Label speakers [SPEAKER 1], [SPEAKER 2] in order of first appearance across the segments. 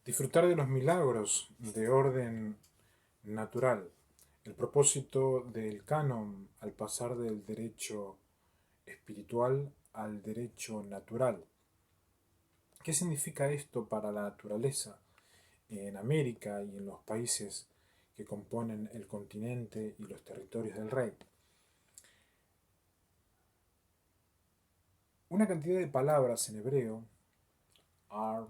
[SPEAKER 1] Disfrutar de los milagros de orden natural. El propósito del canon al pasar del derecho espiritual al derecho natural. ¿Qué significa esto para la naturaleza en América y en los países que componen el continente y los territorios del rey? Una cantidad de palabras en hebreo, ar,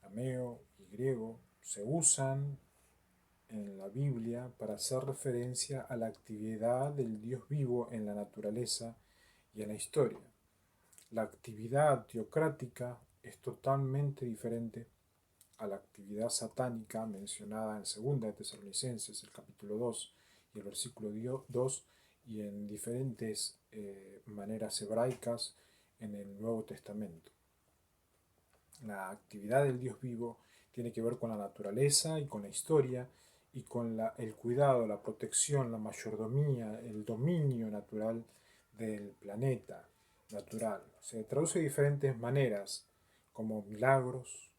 [SPEAKER 1] arameo y griego, se usan en la Biblia para hacer referencia a la actividad del Dios vivo en la naturaleza y en la historia. La actividad teocrática es totalmente diferente a la actividad satánica mencionada en 2 de Tesalonicenses, el capítulo 2 y el versículo 2, y en diferentes maneras hebraicas en el Nuevo Testamento. La actividad del Dios vivo tiene que ver con la naturaleza y con la historia y con el cuidado, la protección, la mayordomía, el dominio natural del planeta natural. Se traduce de diferentes maneras, como milagros,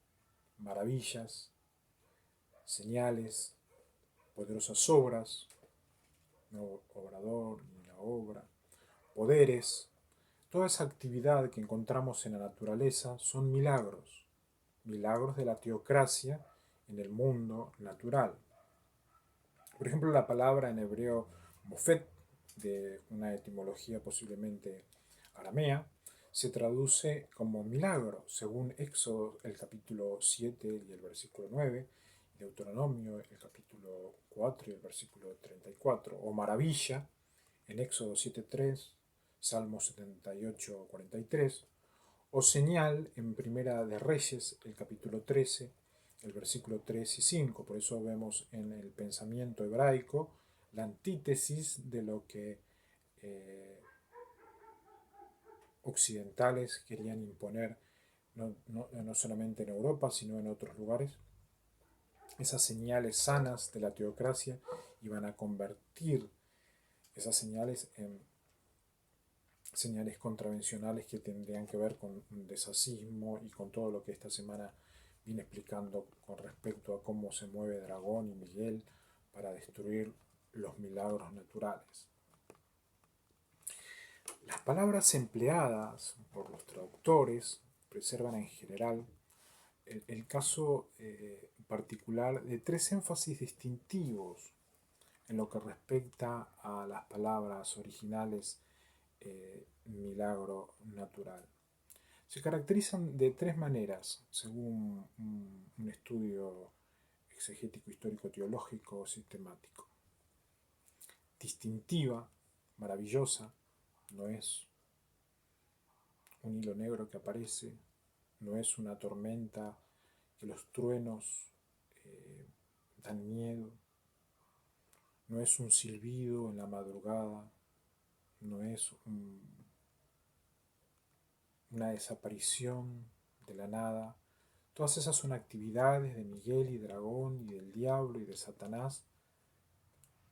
[SPEAKER 1] maravillas, señales, poderosas obras, no obrador ni la obra, poderes. Toda esa actividad que encontramos en la naturaleza son milagros, milagros de la teocracia en el mundo natural. Por ejemplo, la palabra en hebreo mofet, de una etimología posiblemente aramea, se traduce como milagro, según Éxodo el capítulo 7 y el versículo 9, Deuteronomio el capítulo 4 y el versículo 34, o maravilla en Éxodo 7:3, Salmo 78:43, o señal en Primera de Reyes el capítulo 13, el versículo 3 y 5. Por eso vemos en el pensamiento hebraico la antítesis de lo que occidentales querían imponer, no solamente en Europa, sino en otros lugares. Esas señales sanas de la teocracia iban a convertir esas señales en señales contravencionales que tendrían que ver con desasismo y con todo lo que esta semana vine explicando con respecto a cómo se mueve Dragón y Miguel para destruir los milagros naturales. Las palabras empleadas por los traductores preservan en general el caso particular de tres énfasis distintivos en lo que respecta a las palabras originales milagro natural. Se caracterizan de tres maneras, según un estudio exegético, histórico, teológico, sistemático. Distintiva, maravillosa, no es un hilo negro que aparece, no es una tormenta que los truenos dan miedo, no es un silbido en la madrugada, no es una desaparición de la nada. Todas esas son actividades de Miguel y Dragón y del diablo y de Satanás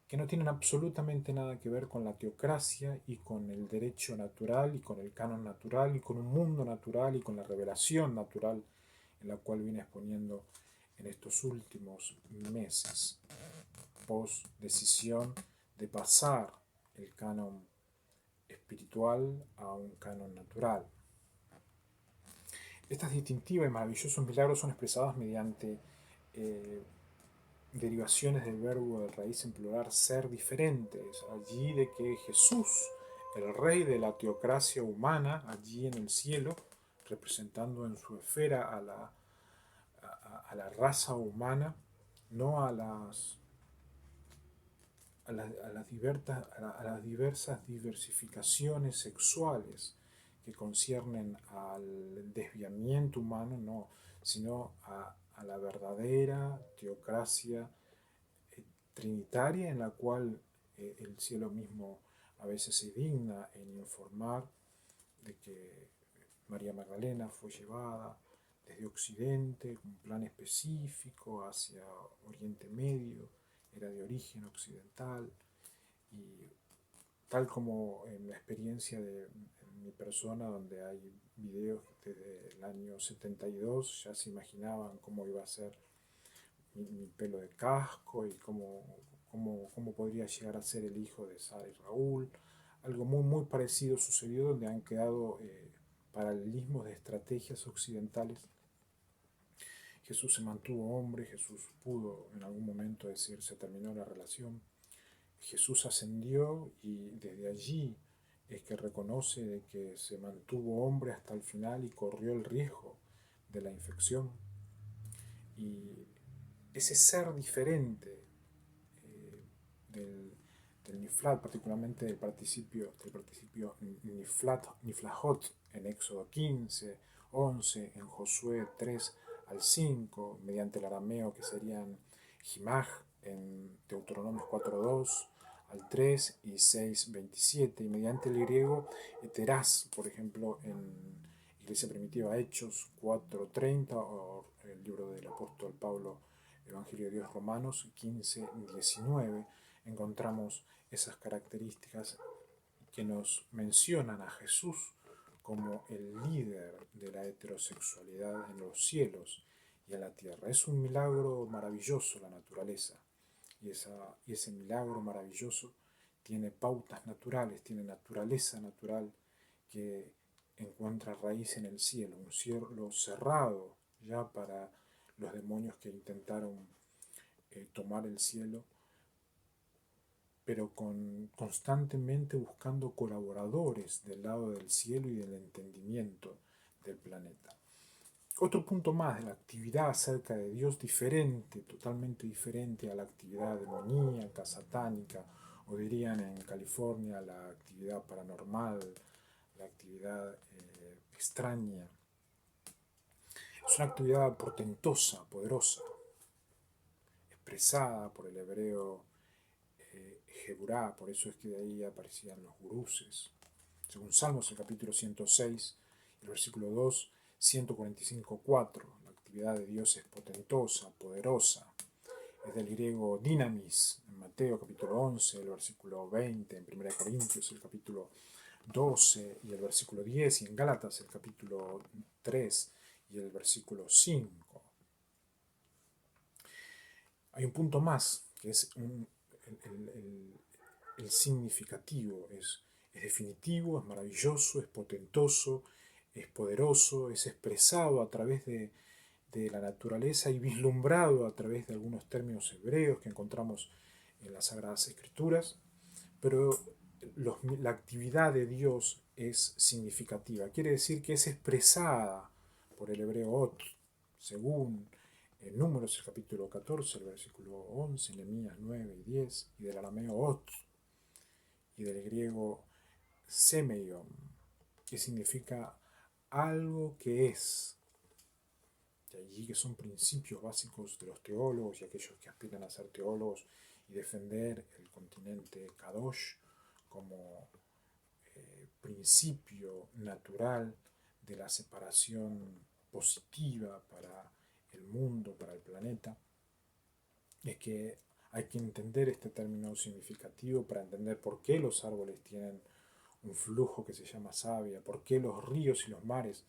[SPEAKER 1] que no tienen absolutamente nada que ver con la teocracia y con el derecho natural y con el canon natural y con un mundo natural y con la revelación natural en la cual viene exponiendo en estos últimos meses, post decisión de pasar el canon espiritual a un canon natural. Estas distintivas y maravillosos milagros son expresados mediante derivaciones del verbo de raíz en plural ser diferentes, allí de que Jesús, el rey de la teocracia humana, allí en el cielo, representando en su esfera a la raza humana, no a las diversas diversificaciones sexuales que conciernen al desviamiento humano, no, sino a la verdadera teocracia trinitaria en la cual el cielo mismo a veces se digna en informar de que María Magdalena fue llevada desde Occidente, un plan específico hacia Oriente Medio, era de origen occidental, y tal como en la experiencia de mi persona, donde hay videos desde el año 72 ya se imaginaban cómo iba a ser mi pelo de casco y cómo podría llegar a ser el hijo de Sara y Raúl. Algo muy parecido sucedió donde han quedado paralelismos de estrategias occidentales. Jesús se mantuvo hombre, Jesús pudo en algún momento decir se terminó la relación. Jesús ascendió y desde allí es que reconoce de que se mantuvo hombre hasta el final y corrió el riesgo de la infección. Y ese ser diferente del Niflat, particularmente del participio Niflahot en Éxodo 15, 11, en Josué 3 al 5, mediante el arameo que serían Jimaj en Deuteronomio 4.2 al 3 y 6.27, y mediante el griego Eterás, por ejemplo, en Iglesia Primitiva Hechos 4.30 o el libro del apóstol Pablo, Evangelio de Dios Romanos 15.19, encontramos esas características que nos mencionan a Jesús como el líder de la heterosexualidad en los cielos y en la tierra. Es un milagro maravilloso la naturaleza, y ese milagro maravilloso tiene pautas naturales, tiene naturaleza natural que encuentra raíz en el cielo, un cielo cerrado ya para los demonios que intentaron tomar el cielo, pero constantemente buscando colaboradores del lado del cielo y del entendimiento del planeta. Otro punto más de la actividad acerca de Dios diferente, totalmente diferente a la actividad demoníaca, satánica, o dirían en California la actividad paranormal, la actividad extraña. Es una actividad portentosa, poderosa, expresada por el hebreo Jeburá, por eso es que de ahí aparecían los guruses. Según Salmos, el capítulo 106, el versículo 2, 145.4, la actividad de Dios es potentosa, poderosa. Es del griego dynamis, en Mateo capítulo 11, el versículo 20, en 1 Corintios el capítulo 12 y el versículo 10, y en Gálatas el capítulo 3 y el versículo 5. Hay un punto más, que es el significativo, es definitivo, es maravilloso, es potentoso, es poderoso, es expresado a través de la naturaleza y vislumbrado a través de algunos términos hebreos que encontramos en las Sagradas Escrituras, pero la actividad de Dios es significativa, quiere decir que es expresada por el hebreo ot, según Números, el capítulo 14, el versículo 11, Nehemías 9 y 10, y del arameo ot, y del griego semeion, que significa algo que es. De allí que son principios básicos de los teólogos y aquellos que aspiran a ser teólogos y defender el continente Kadosh como principio natural de la separación positiva para el mundo, para el planeta. Es que hay que entender este término significativo para entender por qué los árboles tienen un flujo que se llama savia, por qué los ríos y los mares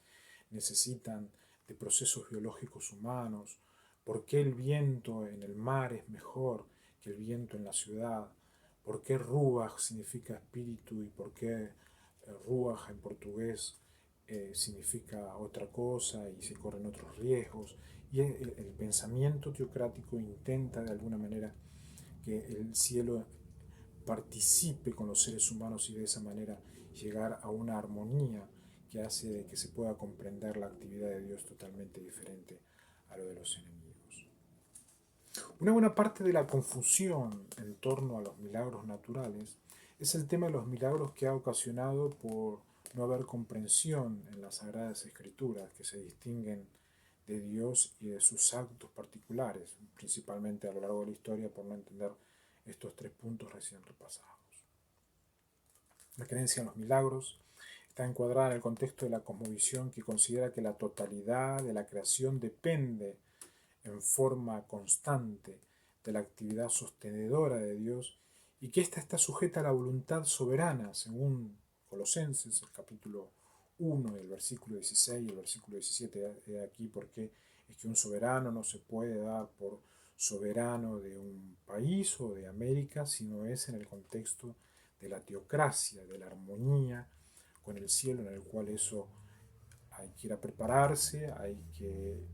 [SPEAKER 1] necesitan de procesos biológicos humanos, por qué el viento en el mar es mejor que el viento en la ciudad, por qué ruach significa espíritu y por qué ruach en portugués significa otra cosa y se corren otros riesgos. Y el pensamiento teocrático intenta de alguna manera que el cielo participe con los seres humanos y de esa manera llegar a una armonía que hace de que se pueda comprender la actividad de Dios totalmente diferente a lo de los enemigos. Una buena parte de la confusión en torno a los milagros naturales es el tema de los milagros que ha ocasionado por no haber comprensión en las Sagradas Escrituras que se distinguen de Dios y de sus actos particulares, principalmente a lo largo de la historia por no entender estos tres puntos recién repasados. La creencia en los milagros está encuadrada en el contexto de la cosmovisión que considera que la totalidad de la creación depende en forma constante de la actividad sostenedora de Dios y que ésta está sujeta a la voluntad soberana, según Colosenses, el capítulo 1 y el versículo 16 y el versículo 17 de aquí, porque es que un soberano no se puede dar por soberano de un país o de América, sino es en el contexto de la teocracia, de la armonía con el cielo, en el cual eso hay que ir a prepararse, hay que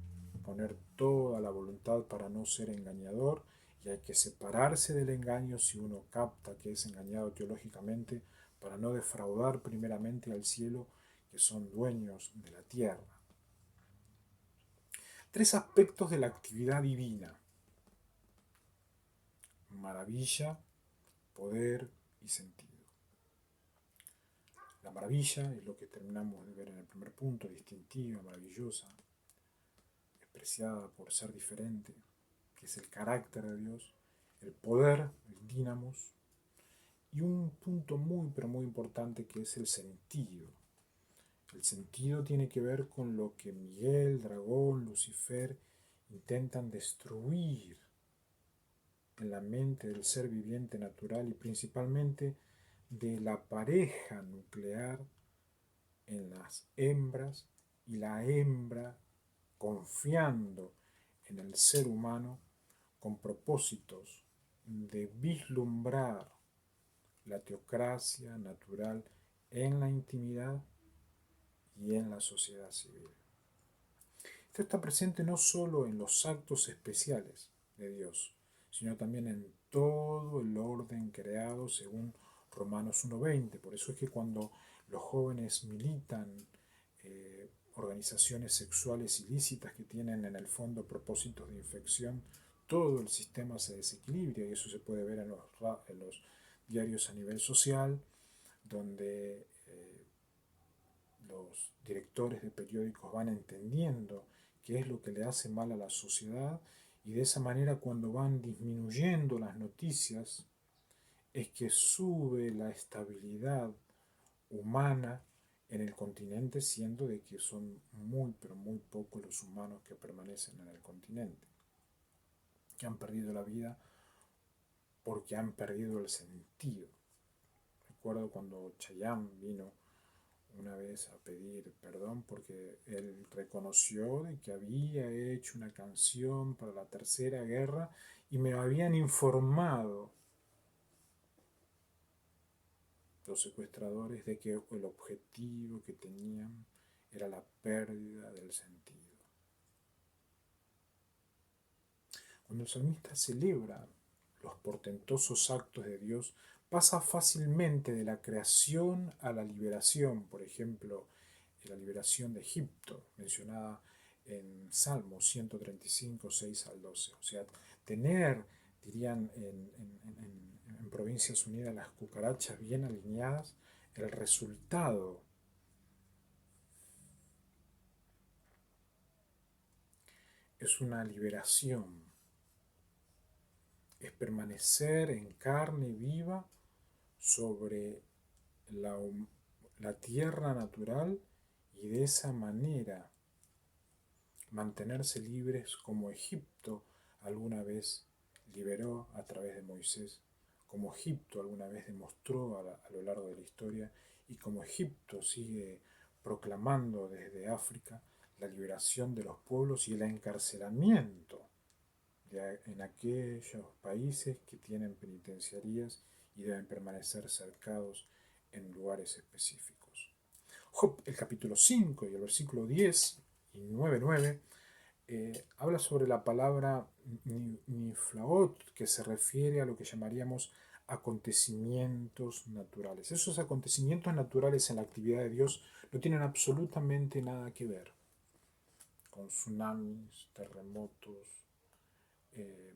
[SPEAKER 1] poner toda la voluntad para no ser engañador y hay que separarse del engaño si uno capta que es engañado teológicamente para no defraudar primeramente al cielo, que son dueños de la tierra. Tres aspectos de la actividad divina: maravilla, poder y sentido. La maravilla es lo que terminamos de ver en el primer punto: distintiva, maravillosa, despreciada por ser diferente, que es el carácter de Dios. El poder, el dínamos, y un punto muy pero muy importante, que es el sentido. El sentido tiene que ver con lo que Miguel, Dragón, Lucifer intentan destruir en la mente del ser viviente natural y principalmente de la pareja nuclear en las hembras, y la hembra confiando en el ser humano con propósitos de vislumbrar la teocracia natural en la intimidad y en la sociedad civil. Esto está presente no solo en los actos especiales de Dios, sino también en todo el orden creado según Romanos 1:20. Por eso es que cuando los jóvenes militan organizaciones sexuales ilícitas que tienen en el fondo propósitos de infección, todo el sistema se desequilibra, y eso se puede ver en los diarios a nivel social, donde los directores de periódicos van entendiendo qué es lo que le hace mal a la sociedad, y de esa manera, cuando van disminuyendo las noticias, es que sube la estabilidad humana en el continente, siendo de que son muy pero muy pocos los humanos que permanecen en el continente, que han perdido la vida porque han perdido el sentido. Recuerdo cuando Chayanne vino una vez a pedir perdón porque él reconoció de que había hecho una canción para la Tercera Guerra y me habían informado los secuestradores de que el objetivo que tenían era la pérdida del sentido. Cuando el salmista celebra los portentosos actos de Dios, pasa fácilmente de la creación a la liberación. Por ejemplo, la liberación de Egipto, mencionada en Salmo 135, 6 al 12. O sea, tener, dirían en Provincias Unidas, las cucarachas bien alineadas, el resultado es una liberación, es permanecer en carne viva sobre la tierra natural, y de esa manera mantenerse libres como Egipto alguna vez liberó a través de Moisés, como Egipto alguna vez demostró a lo largo de la historia, y como Egipto sigue proclamando desde África la liberación de los pueblos y el encarcelamiento en aquellos países que tienen penitenciarías y deben permanecer cercados en lugares específicos. Job, el capítulo 5 y el versículo 10 y 9:9, habla sobre la palabra niflaot, que se refiere a lo que llamaríamos acontecimientos naturales. Esos acontecimientos naturales en la actividad de Dios no tienen absolutamente nada que ver con tsunamis, terremotos,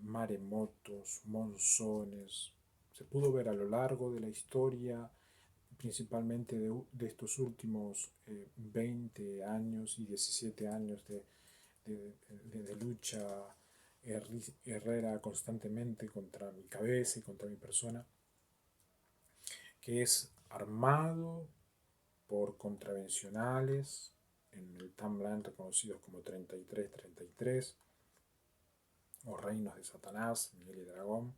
[SPEAKER 1] maremotos, monzones. Se pudo ver a lo largo de la historia, principalmente de estos últimos 20 años y 17 años de lucha guerrera constantemente contra mi cabeza y contra mi persona, que es armado por contravencionales en el timeline reconocidos como 3333, o reinos de Satanás, Miguel y Dragón,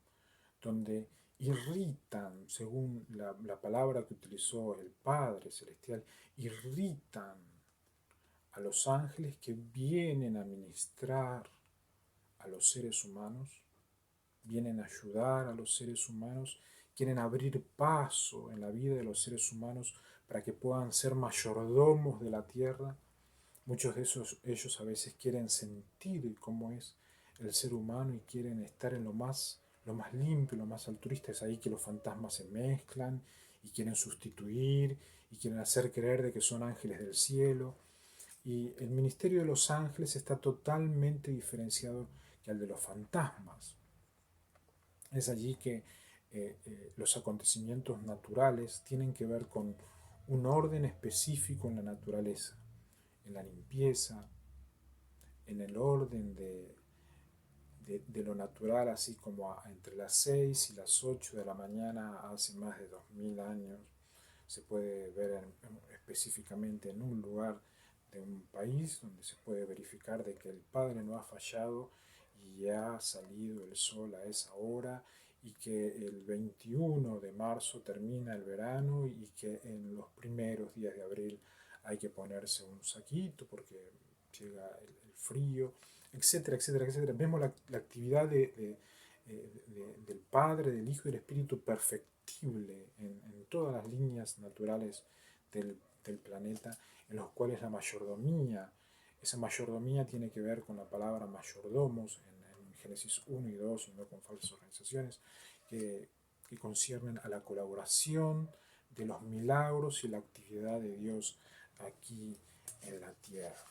[SPEAKER 1] donde irritan, según la palabra que utilizó el Padre Celestial, irritan a los ángeles que vienen a ministrar a los seres humanos, vienen a ayudar a los seres humanos, quieren abrir paso en la vida de los seres humanos para que puedan ser mayordomos de la tierra. Muchos de ellos a veces quieren sentir cómo es el ser humano y quieren estar en lo más limpio, lo más altruista. Es ahí que los fantasmas se mezclan y quieren sustituir y quieren hacer creer de que son ángeles del cielo. Y el ministerio de los ángeles está totalmente diferenciado que al de los fantasmas. Es allí que los acontecimientos naturales tienen que ver con un orden específico en la naturaleza, en la limpieza, en el orden de lo natural, así como entre las 6 y las 8 de la mañana hace más de 2000 años. Se puede ver específicamente en un lugar de un país donde se puede verificar de que el Padre no ha fallado y ha salido el sol a esa hora, y que el 21 de marzo termina el verano y que en los primeros días de abril hay que ponerse un saquito porque llega el frío, etcétera, etcétera, etcétera. Vemos la actividad del Padre, del Hijo y del Espíritu perfectible en todas las líneas naturales del planeta, en los cuales la mayordomía, esa mayordomía tiene que ver con la palabra mayordomos en Génesis 1 y 2, y no con falsas organizaciones, que conciernen a la colaboración de los milagros y la actividad de Dios aquí en la tierra.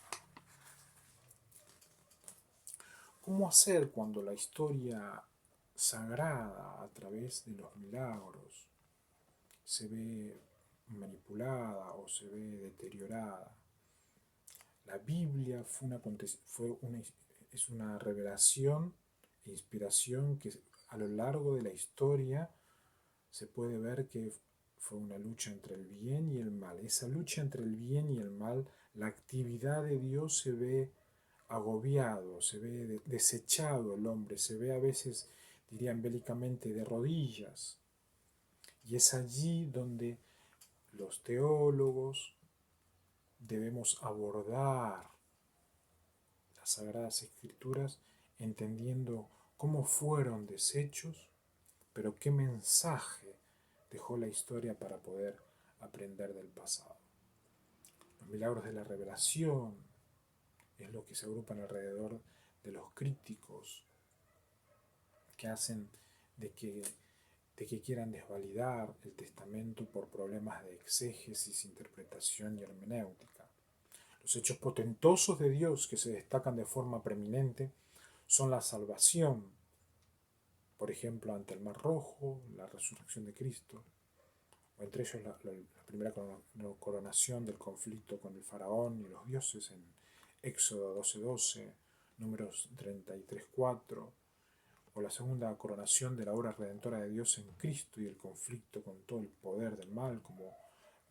[SPEAKER 1] ¿Cómo hacer cuando la historia sagrada a través de los milagros se ve manipulada o se ve deteriorada? La Biblia es una revelación e inspiración que a lo largo de la historia se puede ver que fue una lucha entre el bien y el mal. Esa lucha entre el bien y el mal, la actividad de Dios se ve agobiado, se ve desechado el hombre, se ve a veces, dirían bélicamente, de rodillas. Y es allí donde los teólogos debemos abordar las Sagradas Escrituras entendiendo cómo fueron deshechos, pero qué mensaje dejó la historia para poder aprender del pasado. Los milagros de la revelación es lo que se agrupan alrededor de los críticos que hacen de que quieran desvalidar el testamento por problemas de exégesis, interpretación y hermenéutica. Los hechos potentosos de Dios que se destacan de forma preeminente son la salvación, por ejemplo, ante el Mar Rojo, la resurrección de Cristo, o entre ellos la primera coronación del conflicto con el faraón y los dioses en Éxodo 12:12, Números 33:4, o la segunda coronación de la obra redentora de Dios en Cristo y el conflicto con todo el poder del mal, como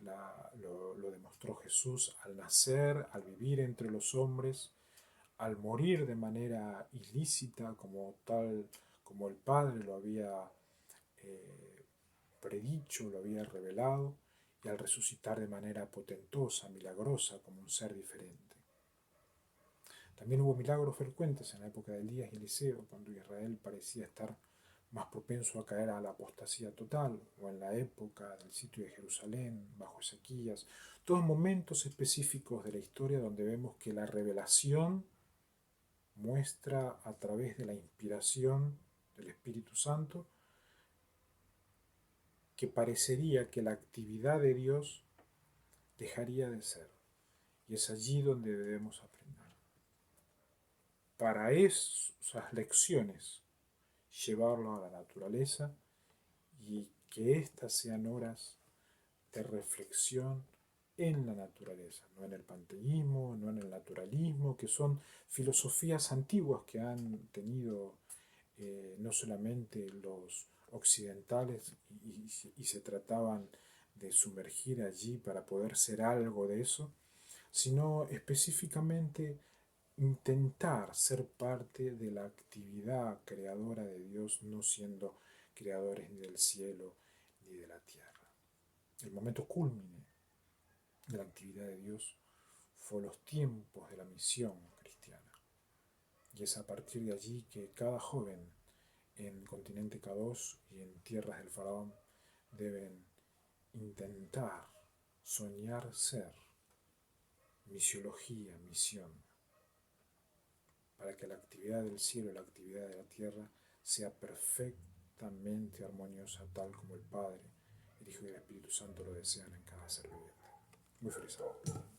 [SPEAKER 1] lo demostró Jesús al nacer, al vivir entre los hombres, al morir de manera ilícita, como el Padre lo había predicho, lo había revelado, y al resucitar de manera potentosa, milagrosa, como un ser diferente. También hubo milagros frecuentes en la época de Elías y Eliseo, cuando Israel parecía estar más propenso a caer a la apostasía total, o en la época del sitio de Jerusalén, bajo Ezequías, todos momentos específicos de la historia donde vemos que la revelación muestra a través de la inspiración del Espíritu Santo que parecería que la actividad de Dios dejaría de ser. Y es allí donde debemos aprender. Para esas lecciones, llevarlo a la naturaleza y que éstas sean horas de reflexión en la naturaleza, no en el panteísmo, no en el naturalismo, que son filosofías antiguas que han tenido no solamente los occidentales y se trataban de sumergir allí para poder ser algo de eso, sino específicamente intentar ser parte de la actividad creadora de Dios, no siendo creadores ni del cielo ni de la tierra. El momento cúlmine de la actividad de Dios fue los tiempos de la misión cristiana. Y es a partir de allí que cada joven en continente K2 y en tierras del faraón deben intentar soñar ser misiología, misión, para que la actividad del cielo y la actividad de la tierra sea perfectamente armoniosa, tal como el Padre, el Hijo y el Espíritu Santo lo desean en cada ser viviente. Muy feliz sábado.